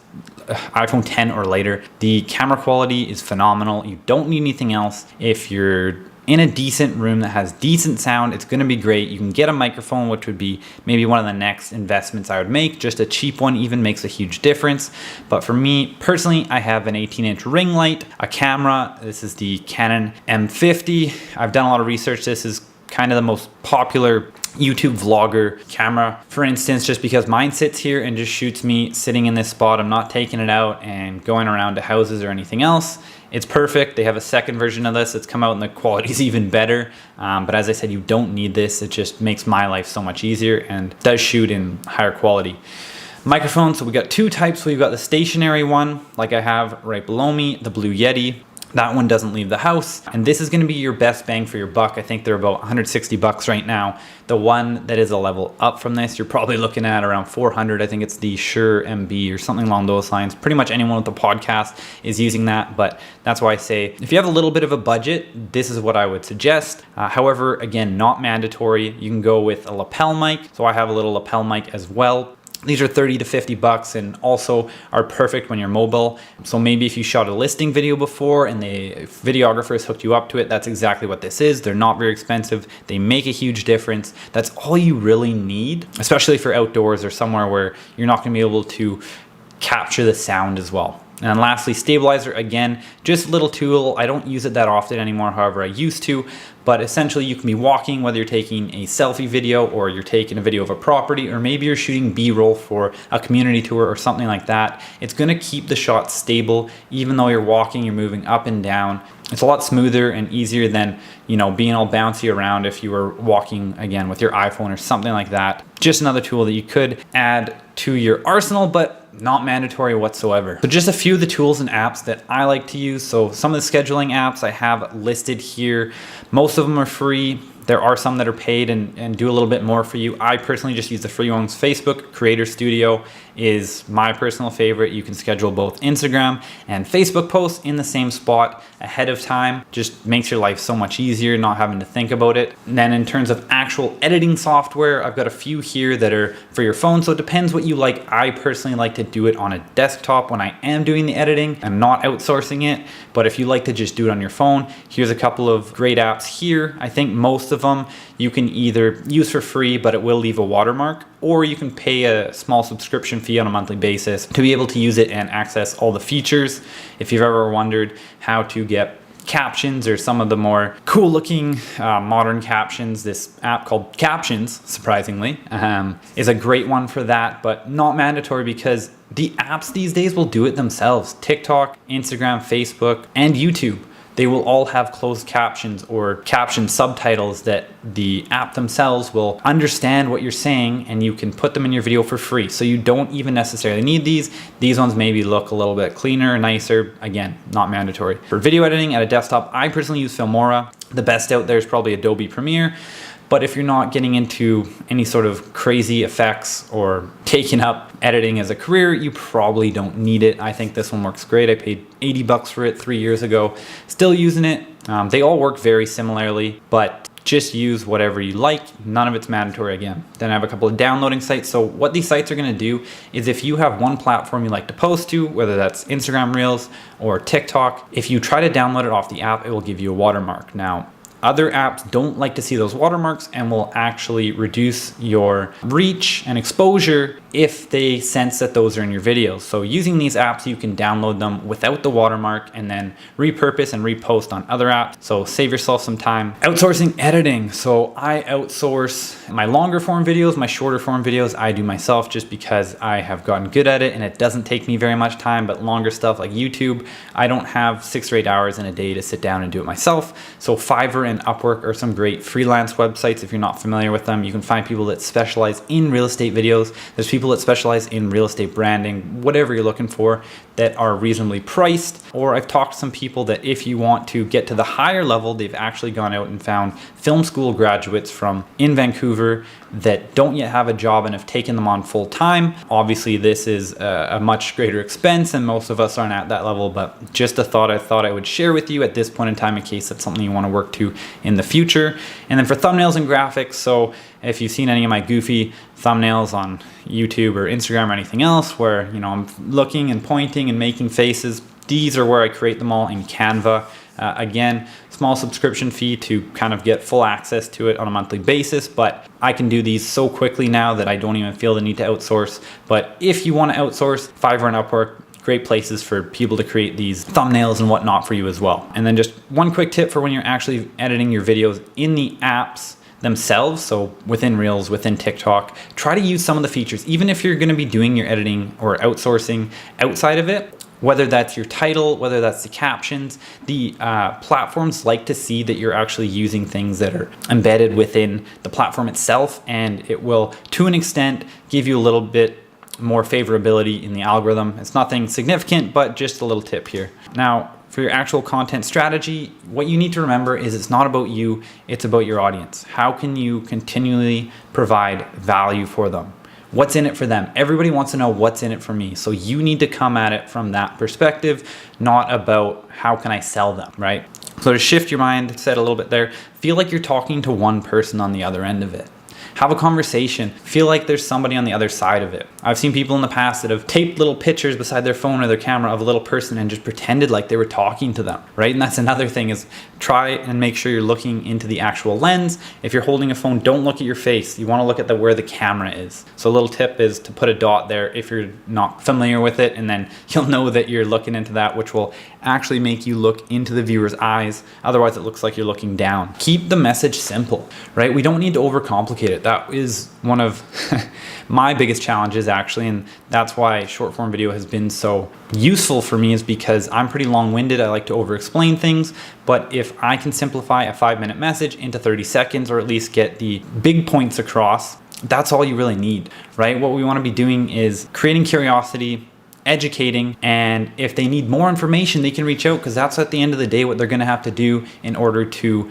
iPhone 10 or later, the camera quality is phenomenal. You don't need anything else. If you're in a decent room that has decent sound, it's gonna be great. You can get a microphone, which would be maybe one of the next investments I would make. Just a cheap one even makes a huge difference. But for me personally, I have an 18-inch ring light, a camera. This is the Canon M50. I've done a lot of research. This is kind of the most popular YouTube vlogger camera, for instance, just because mine sits here and just shoots me sitting in this spot. I'm not taking it out and going around to houses or anything else. It's perfect. They have a second version of this that's come out and the quality is even better. But as I said, you don't need this. It just makes my life so much easier and does shoot in higher quality. Microphone, so we got 2 types. We've got the stationary one, like I have right below me, the Blue Yeti. That one doesn't leave the house. And this is gonna be your best bang for your buck. I think they're about 160 bucks right now. The one that is a level up from this, you're probably looking at around 400. I think it's the 𝐄𝐸 or something along those lines. Pretty much anyone with a podcast is using that, but that's why I say, if you have a little bit of a budget, this is what I would suggest. However, again, not mandatory. You can go with a lapel mic. So I have a little lapel mic as well. These are 30 to 50 bucks and also are perfect when you're mobile. So maybe if you shot a listing video before and the videographer has hooked you up to it, that's exactly what this is. They're not very expensive. They make a huge difference. That's all you really need, especially for outdoors or somewhere where you're not gonna be able to capture the sound as well. And then lastly, stabilizer, again, just a little tool. I don't use it that often anymore, however I used to, but essentially you can be walking, whether you're taking a selfie video or you're taking a video of a property, or maybe you're shooting B-roll for a community tour or something like that. It's gonna keep the shot stable, even though you're walking, you're moving up and down. It's a lot smoother and easier than, you know, being all bouncy around if you were walking, again, with your iPhone or something like that. Just another tool that you could add to your arsenal, but not mandatory whatsoever. So just a few of the tools and apps that I like to use. So some of the scheduling apps I have listed here. Most of them are free. There are some that are paid and do a little bit more for you. I personally just use the free ones. Facebook Creator Studio is my personal favorite. You can schedule both Instagram and Facebook posts in the same spot ahead of time. Just makes your life so much easier, not having to think about it. And then in terms of actual editing software, I've got a few here that are for your phone. So it depends what you like. I personally like to do it on a desktop when I am doing the editing. I'm not outsourcing it, but if you like to just do it on your phone, here's a couple of great apps here. I think most of them you can either use for free, but it will leave a watermark, or you can pay a small subscription fee on a monthly basis to be able to use it and access all the features. If you've ever wondered how to get captions or some of the more cool looking modern captions, this app called 𝐄𝐸𝐴𝐻, surprisingly, is a great one for that, but not mandatory because the apps these days will do it themselves. TikTok, Instagram, Facebook, and YouTube. They will all have closed captions or caption subtitles that the app themselves will understand what you're saying, and you can put them in your video for free. So you don't even necessarily need these. These ones maybe look a little bit cleaner, nicer. Again, not mandatory. For video editing at a desktop, I personally use Filmora. The best out there is probably Adobe Premiere. But if you're not getting into any sort of crazy effects or taking up editing as a career, you probably don't need it. I think this one works great. I paid 80 bucks for it 3 years ago. Still using it. They all work very similarly, but just use whatever you like. None of it's mandatory again. Then I have a couple of downloading sites. So what these sites are gonna do is if you have one platform you like to post to, whether that's Instagram Reels or TikTok, if you try to download it off the app, it will give you a watermark. Now, other apps don't like to see those watermarks and will actually reduce your reach and exposure if they sense that those are in your videos. So using these apps, you can download them without the watermark and then repurpose and repost on other apps. So save yourself some time. Outsourcing editing. So I outsource my longer form videos, my shorter form videos, I do myself just because I have gotten good at it and it doesn't take me very much time, but longer stuff like YouTube, I don't have 6 or 8 hours in a day to sit down and do it myself. So Fiverr and Upwork are some great freelance websites. If you're not familiar with them, you can find people that specialize in real estate videos. There's people that specialize in real estate branding, whatever you're looking for, that are reasonably priced. Or I've talked to some people that if you want to get to the higher level, they've actually gone out and found film school graduates from in Vancouver that don't yet have a job and have taken them on full time. Obviously, this is a much greater expense and most of us aren't at that level, but just a thought I would share with you at this point in time in case that's something you want to work to in the future. And then for thumbnails and graphics, so if you've seen any of my goofy thumbnails on YouTube or Instagram or anything else where, you know, I'm looking and pointing and making faces, these are where I create them all in Canva. Again, small subscription fee to kind of get full access to it on a monthly basis, but I can do these so quickly now that I don't even feel the need to outsource. But if you want to outsource, Fiverr and Upwork, great places for people to create these thumbnails and whatnot for you as well. And then just one quick tip for when you're actually editing your videos in the apps themselves, so within Reels, within TikTok, try to use some of the features, even if you're gonna be doing your editing or outsourcing outside of it, whether that's your title, whether that's the captions, the platforms like to see that you're actually using things that are embedded within the platform itself, and it will, to an extent, give you a little bit more favorability in the algorithm. It's nothing significant, but just a little tip here. Now, for your actual content strategy, what you need to remember is it's not about you, it's about your audience. How can you continually provide value for them? What's in it for them? Everybody wants to know what's in it for me. So you need to come at it from that perspective, not about how can I sell them, right? So to shift your mindset a little bit there, feel like you're talking to one person on the other end of it. Have a conversation. Feel like there's somebody on the other side of it. I've seen people in the past that have taped little pictures beside their phone or their camera of a little person and just pretended like they were talking to them, right? And that's another thing, is try and make sure you're looking into the actual lens. If you're holding a phone, don't look at your face. You want to look at where the camera is. So a little tip is to put a dot there if you're not familiar with it, and then you'll know that you're looking into that, which will actually make you look into the viewer's eyes. Otherwise, it looks like you're looking down. Keep the message simple, right? We don't need to overcomplicate it. That is one of my biggest challenges, actually, and that's why short form video has been so useful for me, is because I'm pretty long-winded. I like to over-explain things, but if I can simplify a 5-minute message into 30 seconds, or at least get the big points across, that's all you really need, right? What we want to be doing is creating curiosity, educating, and if they need more information, they can reach out, because that's at the end of the day what they're going to have to do in order to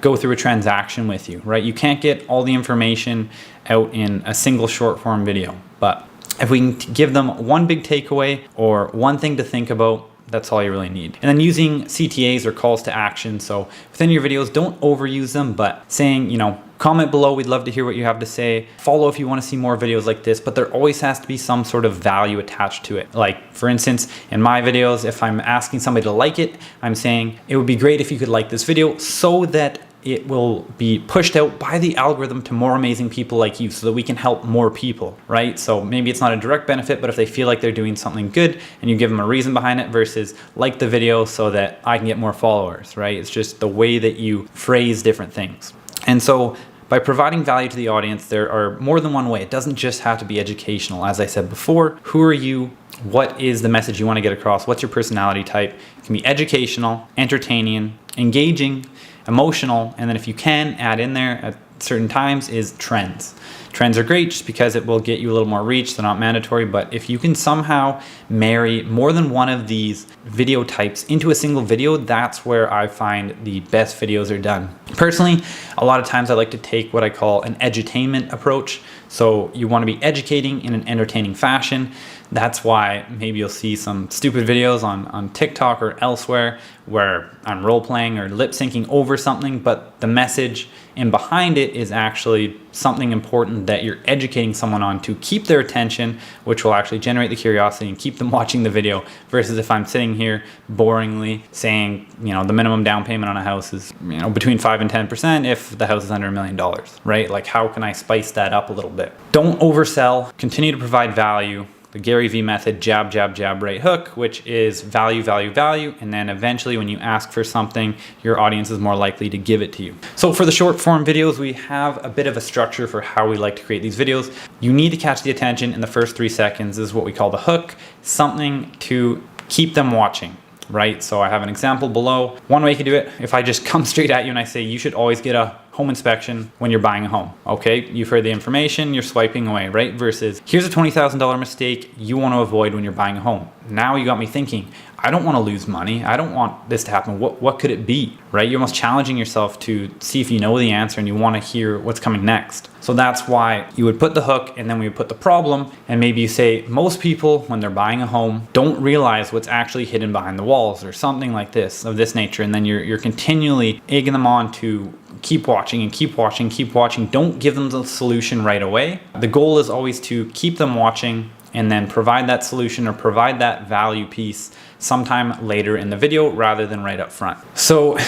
go through a transaction with you, right? You can't get all the information out in a single short form video, but if we can give them one big takeaway or one thing to think about, that's all you really need. And then using CTAs, or calls to action. So within your videos, don't overuse them, but saying, comment below, we'd love to hear what you have to say. Follow if you want to see more videos like this, but there always has to be some sort of value attached to it. Like, for instance, in my videos, if I'm asking somebody to like it, I'm saying it would be great if you could like this video so that it will be pushed out by the algorithm to more amazing people like you, so that we can help more people, right? So maybe it's not a direct benefit, but if they feel like they're doing something good and you give them a reason behind it, versus like the video so that I can get more followers, right? It's just the way that you phrase different things. And so by providing value to the audience, there are more than one way. It doesn't just have to be educational. As I said before, who are you? What is the message you want to get across? What's your personality type? It can be educational, entertaining, engaging, emotional, and then if you can add in there at certain times is trends. Trends are great just because it will get you a little more reach. They're not mandatory, but if you can somehow marry more than one of these video types into a single video, that's where I find the best videos are done. Personally, a lot of times I like to take what I call an edutainment approach. So you want to be educating in an entertaining fashion. That's why maybe you'll see some stupid videos on TikTok or elsewhere where I'm role playing or lip syncing over something, but the message in behind it is actually something important that you're educating someone on to keep their attention, which will actually generate the curiosity and keep them watching the video, versus if I'm sitting here boringly saying, the minimum down payment on a house is, between 5 and 10% if the house is under $1 million, right? Like, how can I spice that up a little bit? Don't oversell, continue to provide value. The Gary V method, jab, jab, jab, right hook, which is value, value, value. And then eventually when you ask for something, your audience is more likely to give it to you. So for the short form videos, we have a bit of a structure for how we like to create these videos. You need to catch the attention in the first 3 seconds. This is what we call the hook, something to keep them watching, right? So I have an example below. One way you can do it, if I just come straight at you and I say, you should always get a home inspection when you're buying a home. Okay, you've heard the information, you're swiping away, right? Versus, here's a $20,000 mistake you want to avoid when you're buying a home. Now you got me thinking, I don't want to lose money. I don't want this to happen. What could it be, right? You're almost challenging yourself to see if you know the answer and you want to hear what's coming next. So that's why you would put the hook and then we would put the problem, and maybe you say, most people when they're buying a home don't realize what's actually hidden behind the walls, or something like this, of this nature. And then you're continually egging them on to keep watching and keep watching, keep watching. Don't give them the solution right away. The goal is always to keep them watching and then provide that solution or provide that value piece sometime later in the video rather than right up front. So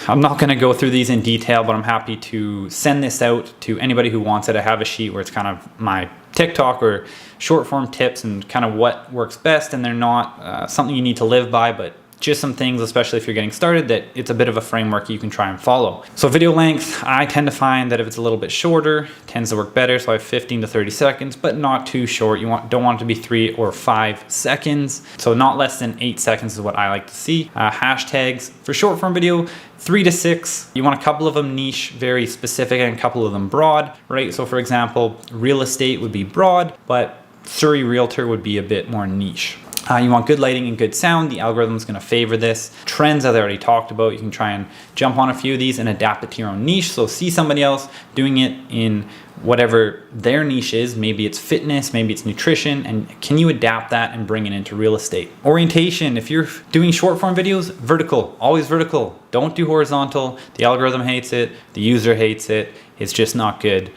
I'm not going to go through these in detail, but I'm happy to send this out to anybody who wants it. I have a sheet where it's kind of my TikTok or short form tips and kind of what works best, and they're not something you need to live by, but just some things, especially if you're getting started, that it's a bit of a framework you can try and follow. So video length, I tend to find that if it's a little bit shorter, it tends to work better. So I have 15 to 30 seconds, but not too short. You don't want it to be 3 or 5 seconds. So not less than 8 seconds is what I like to see. Hashtags for short form video, 3 to 6. You want a couple of them niche, very specific, and a couple of them broad, right? So for example, real estate would be broad, but Surrey Realtor would be a bit more niche. You want good lighting and good sound. The algorithm is going to favor this. Trends, as I already talked about, you can try and jump on a few of these and adapt it to your own niche. So see somebody else doing it in whatever their niche is. Maybe it's fitness, maybe it's nutrition, and can you adapt that and bring it into real estate? Orientation, if you're doing short form videos, vertical, always vertical. Don't do horizontal. The algorithm hates it, the user hates it. It's just not good.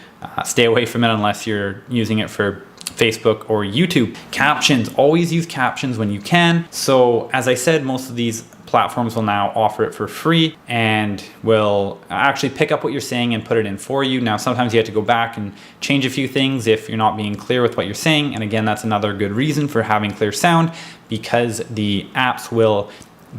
Stay away from it unless you're using it for Facebook or YouTube. Captions, always use captions when you can. So as I said, most of these platforms will now offer it for free and will actually pick up what you're saying and put it in for you. Now, sometimes you have to go back and change a few things if you're not being clear with what you're saying. And again, that's another good reason for having clear sound, because the apps will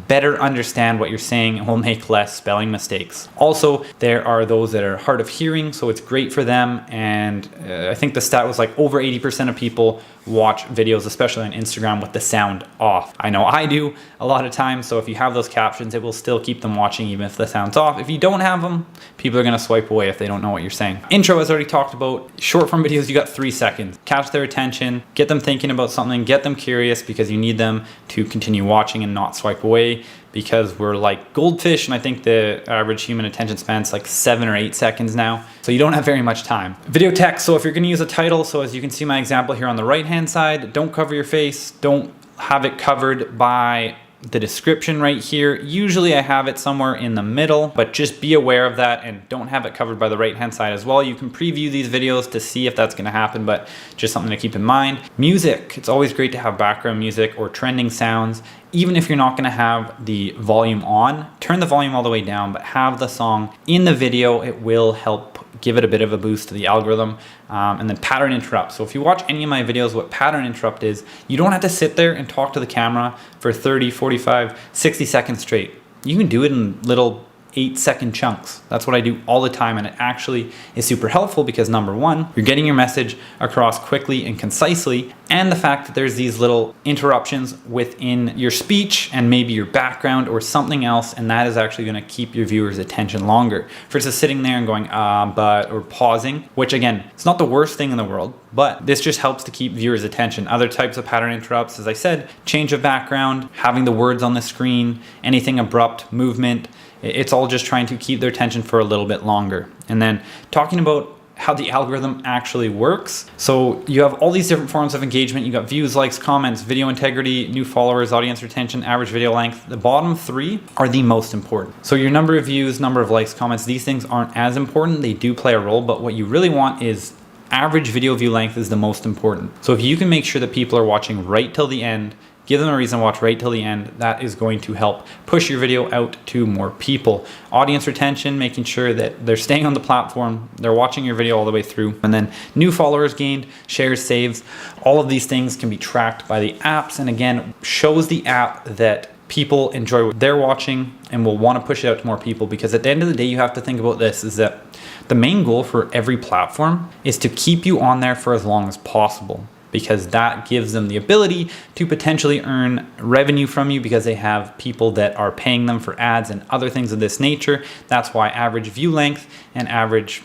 better understand what you're saying and will make less spelling mistakes. Also, there are those that are hard of hearing, so it's great for them. And I think the stat was like over 80% of people watch videos, especially on Instagram, with the sound off. I know I do a lot of times, so if you have those captions, it will still keep them watching even if the sound's off. If you don't have them, people are gonna swipe away if they don't know what you're saying. Intro, as I already talked about. Short form videos, you got 3 seconds. Catch their attention, get them thinking about something, get them curious, because you need them to continue watching and not swipe away, because we're like goldfish, and I think the average human attention span is like 7 or 8 seconds now. So you don't have very much time. Video text, so if you're gonna use a title, so as you can see my example here on the right-hand side, don't cover your face, don't have it covered by the description right here. Usually I have it somewhere in the middle, but just be aware of that and don't have it covered by the right-hand side as well. You can preview these videos to see if that's gonna happen, but just something to keep in mind. Music, it's always great to have background music or trending sounds. Even if you're not gonna have the volume on, turn the volume all the way down, but have the song in the video. It will help give it a bit of a boost to the algorithm. And then pattern interrupt. So if you watch any of my videos, what pattern interrupt is, you don't have to sit there and talk to the camera for 30, 45, 60 seconds straight. You can do it in little 8-second chunks. That's what I do all the time, and it actually is super helpful because number one, you're getting your message across quickly and concisely, and the fact that there's these little interruptions within your speech and maybe your background or something else, and that is actually going to keep your viewers' attention longer versus sitting there and going but, or pausing, which again, it's not the worst thing in the world, but this just helps to keep viewers' attention. Other types of pattern interrupts, as I said, change of background, having the words on the screen, anything abrupt, movement. It's all just trying to keep their attention for a little bit longer. And then talking about how the algorithm actually works. So you have all these different forms of engagement. You got views, likes, comments, video integrity, new followers, audience retention, average video length. The bottom 3 are the most important. So your number of views, number of likes, comments, these things aren't as important. They do play a role, but what you really want is average video view length is the most important. So if you can make sure that people are watching right till the end, give them a reason to watch right till the end, that is going to help push your video out to more people. Audience retention, making sure that they're staying on the platform, they're watching your video all the way through. And then new followers gained, shares, saves, all of these things can be tracked by the apps. And again, shows the app that people enjoy what they're watching and will want to push it out to more people, because at the end of the day, you have to think about this, is that the main goal for every platform is to keep you on there for as long as possible, because that gives them the ability to potentially earn revenue from you because they have people that are paying them for ads and other things of this nature. That's why average view length and average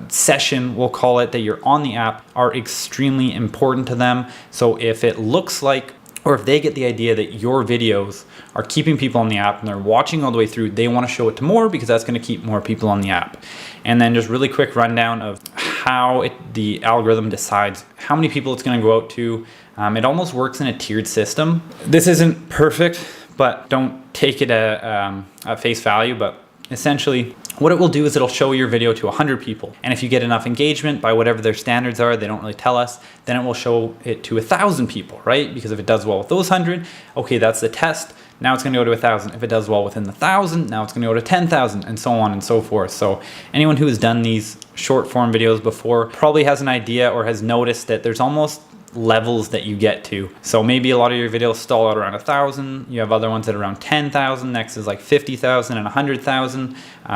session, we'll call it, that you're on the app are extremely important to them. So if it looks like, or if they get the idea that your videos are keeping people on the app and they're watching all the way through, they want to show it to more because that's going to keep more people on the app. And then just really quick rundown of how the algorithm decides how many people it's going to go out to. It almost works in a tiered system. This isn't perfect, but don't take it at face value. But essentially, what it will do is it'll show your video to 100 people. And if you get enough engagement by whatever their standards are, they don't really tell us, then it will show it to 1,000 people, right? Because if it does well with those 100, okay, that's the test. Now it's gonna go to 1,000. If it does well within the 1,000, now it's gonna go to 10,000, and so on and so forth. So anyone who has done these short form videos before probably has an idea or has noticed that there's almost levels that you get to. So maybe a lot of your videos stall out around 1,000. You have other ones at around 10,000. Next is like 50,000 and 100,000.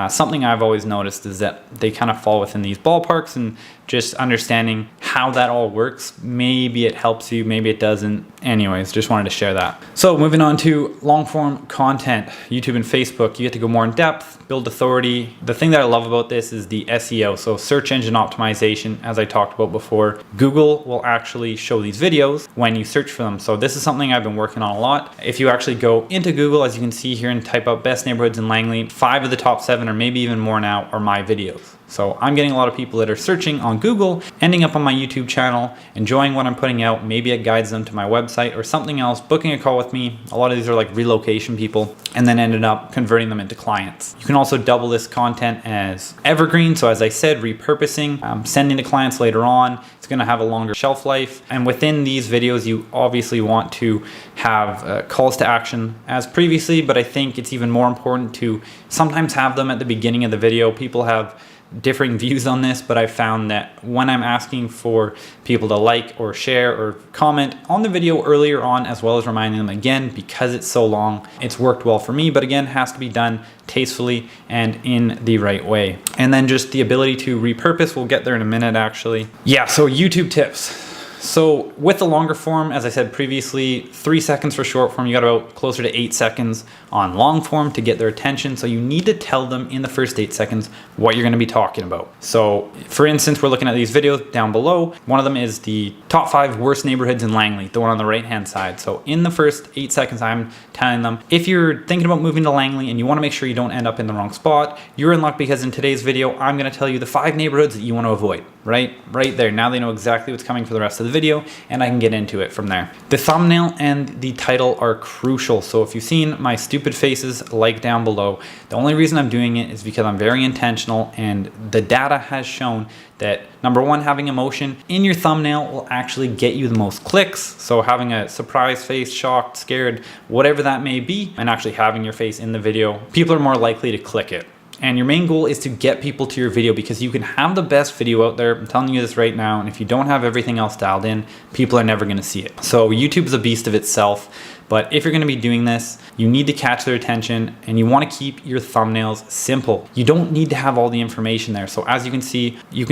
Something I've always noticed is that they kind of fall within these ballparks, and just understanding how that all works. Maybe it helps you, maybe it doesn't. Anyways, just wanted to share that. So moving on to long form content, YouTube and Facebook, you get to go more in depth, build authority. The thing that I love about this is the SEO, so search engine optimization, as I talked about before. Google will actually show these videos when you search for them. So this is something I've been working on a lot. If you actually go into Google, as you can see here, and type out best neighborhoods in Langley, 5 of the top 7 or maybe even more now are my videos. So I'm getting a lot of people that are searching on Google, ending up on my YouTube channel, enjoying what I'm putting out. Maybe it guides them to my website or something else, booking a call with me. A lot of these are like relocation people, and then ended up converting them into clients. You can also double this content as evergreen. So as I said, repurposing, sending to clients later on. It's going to have a longer shelf life. And within these videos, you obviously want to have calls to action as previously, but I think it's even more important to sometimes have them at the beginning of the video. People have differing views on this, but I found that when I'm asking for people to like or share or comment on the video earlier on, as well as reminding them again, because it's so long, it's worked well for me, but again, has to be done tastefully and in the right way. And then just the ability to repurpose, we'll get there in a minute actually. Yeah, so YouTube tips. So with the longer form, as I said previously, 3 seconds for short form, you got about closer to 8 seconds on long form to get their attention. So you need to tell them in the first 8 seconds what you're going to be talking about. So for instance, we're looking at these videos down below. One of them is the top 5 worst neighborhoods in Langley, the one on the right hand side. So in the first 8 seconds, I'm telling them, if you're thinking about moving to Langley and you want to make sure you don't end up in the wrong spot, you're in luck, because in today's video, I'm going to tell you the 5 neighborhoods that you want to avoid. Right there. Now they know exactly what's coming for the rest of the video, and I can get into it from there. The thumbnail and the title are crucial. So if you've seen my stupid faces, like down below, the only reason I'm doing it is because I'm very intentional, and the data has shown that number one, having emotion in your thumbnail will actually get you the most clicks. So having a surprise face, shocked, scared, whatever that may be, and actually having your face in the video, people are more likely to click it. And your main goal is to get people to your video, because you can have the best video out there. I'm telling you this right now. And if you don't have everything else dialed in, people are never going to see it. So YouTube is a beast of itself. But if you're going to be doing this, you need to catch their attention, and you want to keep your thumbnails simple. You don't need to have all the information there. So as you can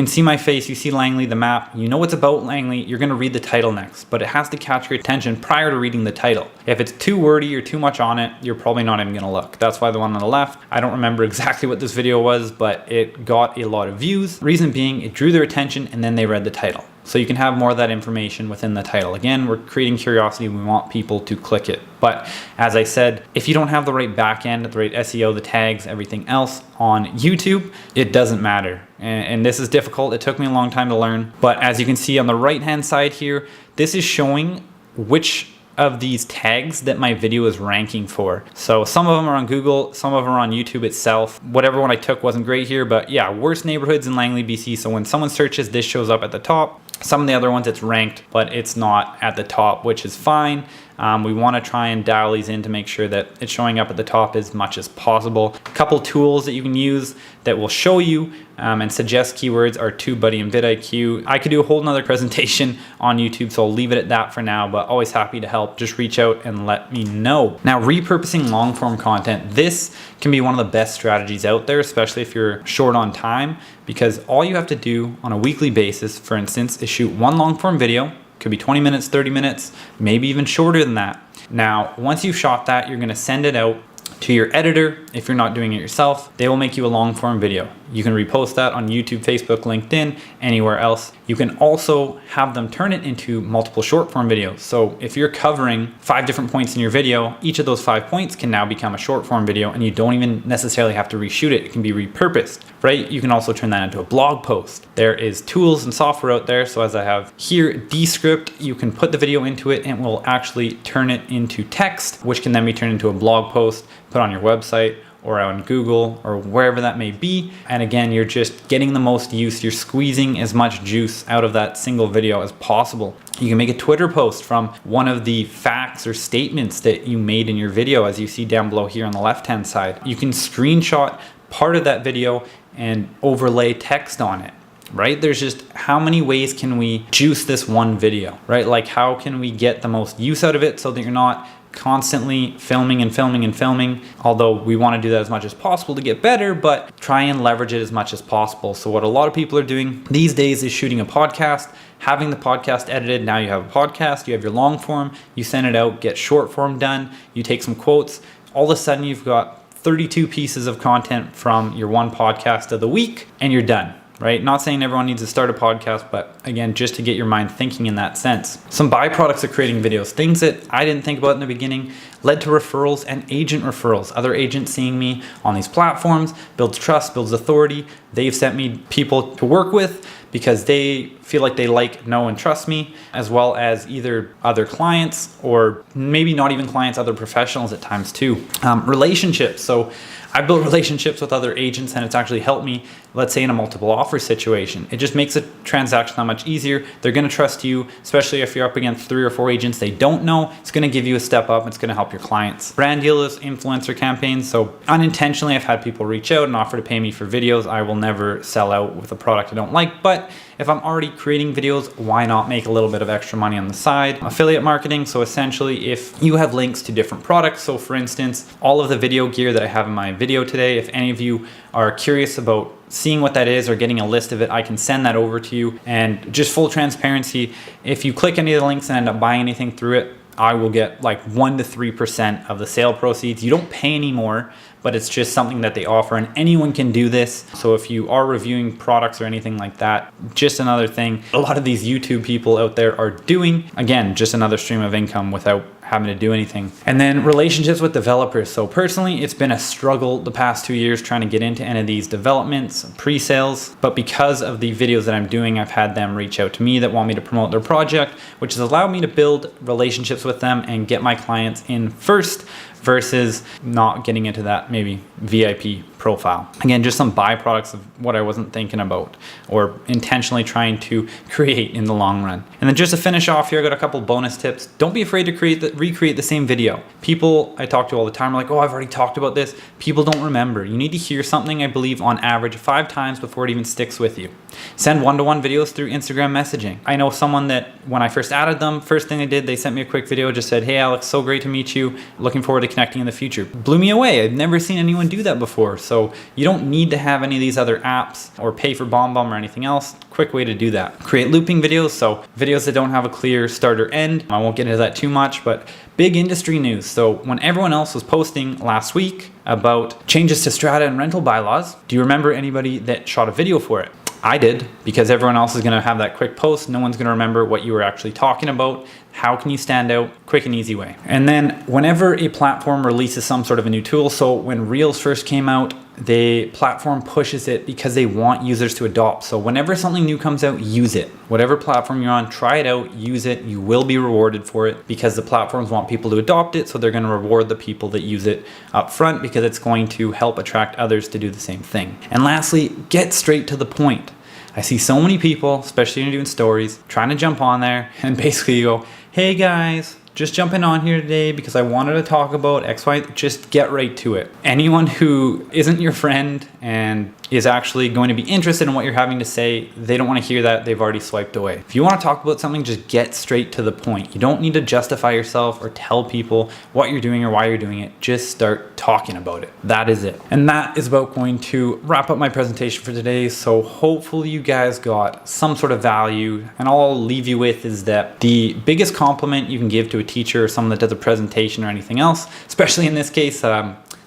see my face, you see Langley, the map, you know what's about Langley, you're going to read the title next, but it has to catch your attention prior to reading the title. If it's too wordy or too much on it, you're probably not even going to look. That's why the one on the left, I don't remember exactly what this video was, but it got a lot of views. Reason being, it drew their attention and then they read the title. So you can have more of that information within the title. Again, we're creating curiosity. We want people to click it. But as I said, if you don't have the right backend, the right SEO, the tags, everything else on YouTube, it doesn't matter. And this is difficult. It took me a long time to learn. But as you can see on the right-hand side here, this is showing which of these tags that my video is ranking for. So some of them are on Google, some of them are on YouTube itself. Whatever one I took wasn't great here, but yeah, worst neighborhoods in Langley, BC. So when someone searches, this shows up at the top. Some of the other ones it's ranked, but it's not at the top, which is fine. We want to try and dial these in to make sure that it's showing up at the top as much as possible. A couple tools that you can use that will show you and suggest keywords are TubeBuddy and vidIQ. I could do a whole nother presentation on YouTube, so I'll leave it at that for now, but always happy to help. Just reach out and let me know. Now, repurposing long form content. This can be one of the best strategies out there, especially if you're short on time, because all you have to do on a weekly basis, for instance, is shoot one long form video. Could be 20 minutes, 30 minutes, maybe even shorter than that. Now, once you've shot that, you're gonna send it out to your editor. If you're not doing it yourself, they will make you a long form video. You can repost that on YouTube, Facebook, LinkedIn, anywhere else. You can also have them turn it into multiple short form videos. So if you're covering 5 different points in your video, each of those 5 points can now become a short form video, and you don't even necessarily have to reshoot it. It can be repurposed, right? You can also turn that into a blog post. There is tools and software out there. So as I have here, Descript, you can put the video into it and it will actually turn it into text, which can then be turned into a blog post, put on your website or on Google or wherever that may be. And again, you're just getting the most use. You're squeezing as much juice out of that single video as possible. You can make a Twitter post from one of the facts or statements that you made in your video, as you see down below here on the left-hand side. You can screenshot part of that video and overlay text on it. Right? There's just how many ways can we juice this one video, right? Like how can we get the most use out of it so that you're not constantly filming and filming and filming, although we want to do that as much as possible to get better, but try and leverage it as much as possible. So what a lot of people are doing these days is shooting a podcast, having the podcast edited. Now you have a podcast, you have your long form, you send it out, get short form done, you take some quotes, all of a sudden you've got 32 pieces of content from your one podcast of the week and you're done. right? Not saying everyone needs to start a podcast, but again, just to get your mind thinking in that sense. Some byproducts of creating videos, things that I didn't think about in the beginning, led to referrals and agent referrals. Other agents seeing me on these platforms builds trust, builds authority. They've sent me people to work with because they feel like they like, know, and trust me, as well as either other clients or maybe not even clients, other professionals at times too. Relationships. So I built relationships with other agents and it's actually helped me, let's say in a multiple offer situation. It just makes a transaction that much easier. They're gonna trust you, especially if you're up against 3 or 4 agents they don't know. It's gonna give you a step up. It's gonna help your clients. Brand deals, influencer campaigns. So unintentionally, I've had people reach out and offer to pay me for videos. I will never sell out with a product I don't like, but if I'm already creating videos, why not make a little bit of extra money on the side? Affiliate marketing. So essentially, if you have links to different products, so for instance, all of the video gear that I have in my video today, if any of you are curious about seeing what that is or getting a list of it, I can send that over to you. And just full transparency, if you click any of the links and end up buying anything through it, I will get like 1 to 3% of the sale proceeds. You don't pay any more, but it's just something that they offer and anyone can do this. So if you are reviewing products or anything like that, just another thing a lot of these YouTube people out there are doing. Again, just another stream of income without having to do anything. And then relationships with developers. So personally, it's been a struggle the past 2 years trying to get into any of these developments, pre-sales, but because of the videos that I'm doing, I've had them reach out to me that want me to promote their project, which has allowed me to build relationships with them and get my clients in first versus not getting into that maybe VIP profile. Again, just some byproducts of what I wasn't thinking about or intentionally trying to create in the long run. And then just to finish off here, I got a couple bonus tips. Don't be afraid to recreate the same video. People I talk to all the time are like, oh, I've already talked about this. People don't remember. You need to hear something, I believe, on average 5 times before it even sticks with you. Send one-to-one videos through Instagram messaging. I know someone that when I first added them, first thing they did, they sent me a quick video, just said, hey Alex, so great to meet you. Looking forward to connecting in the future. Blew me away. I've never seen anyone do that before. So you don't need to have any of these other apps or pay for BombBomb or anything else. Quick way to do that. Create looping videos. So videos that don't have a clear start or end. I won't get into that too much, but big industry news. So when everyone else was posting last week about changes to strata and rental bylaws, do you remember anybody that shot a video for it? I did, because everyone else is going to have that quick post. No one's going to remember what you were actually talking about. How can you stand out? Quick and easy way. And then whenever a platform releases some sort of a new tool, so when Reels first came out, the platform pushes it because they want users to adopt. So whenever something new comes out, use it. Whatever platform you're on, try it out, use it. You will be rewarded for it because the platforms want people to adopt it. So they're going to reward the people that use it up front because it's going to help attract others to do the same thing. And lastly, get straight to the point. I see so many people, especially when you're doing stories, trying to jump on there and basically go, hey guys, just jumping on here today because I wanted to talk about X, Y, just get right to it. Anyone who isn't your friend and is actually going to be interested in what you're having to say, they don't want to hear that. They've already swiped away. If you want to talk about something, just get straight to the point. You don't need to justify yourself or tell people what you're doing or why you're doing it. Just start talking about it. That is it. And that is about going to wrap up my presentation for today. So hopefully you guys got some sort of value, and all I'll leave you with is that the biggest compliment you can give to a teacher or someone that does a presentation or anything else, especially in this case,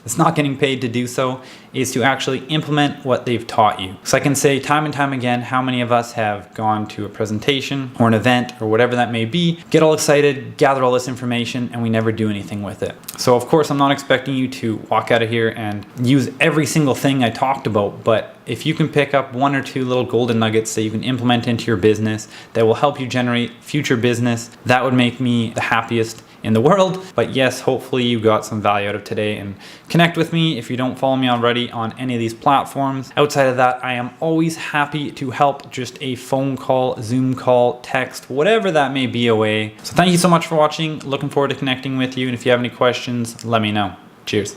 it's not getting paid to do so, is to actually implement what they've taught you. So I can say time and time again, how many of us have gone to a presentation or an event or whatever that may be, get all excited, gather all this information, and we never do anything with it. So of course, I'm not expecting you to walk out of here and use every single thing I talked about, but if you can pick up 1 or 2 little golden nuggets that you can implement into your business that will help you generate future business, that would make me the happiest in the world. But yes, hopefully you got some value out of today, and connect with me if you don't follow me already on any of these platforms. Outside of that, I am always happy to help. Just a phone call, Zoom call, text, whatever that may be away. So thank you so much for watching. Looking forward to connecting with you. And if you have any questions, let me know. Cheers.